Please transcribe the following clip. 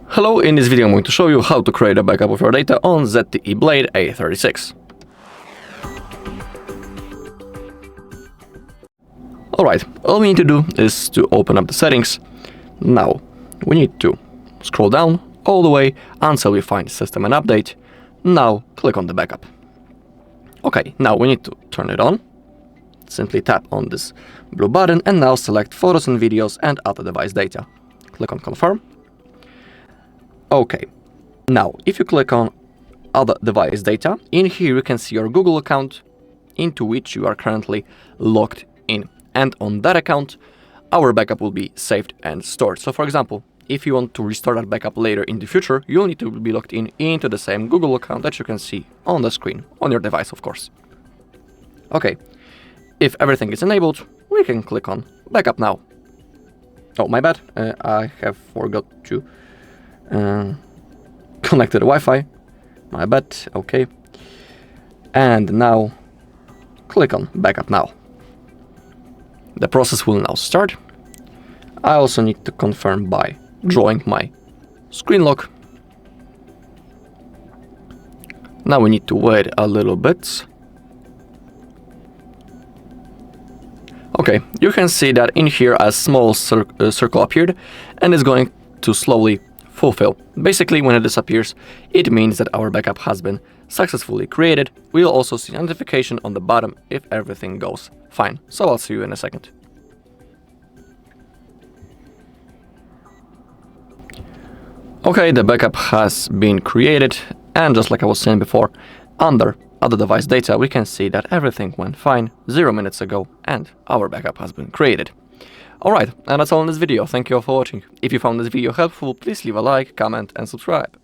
Hello, in this video I'm going to show you how to create a backup of your data on ZTE Blade A36. Alright, all we need to do is to open up the settings. Now, we need to scroll down all the way until we find System and Update. Now, click on the backup. Okay, now we need to turn it on. Simply tap on this blue button and now select Photos and Videos and Other Device Data. Click on Confirm. Okay, now if you click on Other Device Data, in here you can see your Google account into which you are currently logged in. And on that account, our backup will be saved and stored. So for example, if you want to restore that backup later in the future, you'll need to be logged in into the same Google account that you can see on the screen, on your device of course. Okay, if everything is enabled, we can click on Backup Now. Oh, my bad, I have forgot to connect to the Wi-Fi. My bad, okay. And now click on Backup Now. The process will now start. I also need to confirm by drawing my screen lock. Now we need to wait a little bit. Okay, you can see that in here a small circle appeared and is going to slowly fulfill. Basically, when it disappears, it means that our backup has been successfully created. We'll also see a notification on the bottom if everything goes fine. So I'll see you in a second. Okay, the backup has been created, and just like I was saying before, under Other Device Data, we can see that everything went fine 0 minutes ago, and our backup has been created. Alright, and that's all in this video. Thank you all for watching. If you found this video helpful, please leave a like, comment and subscribe.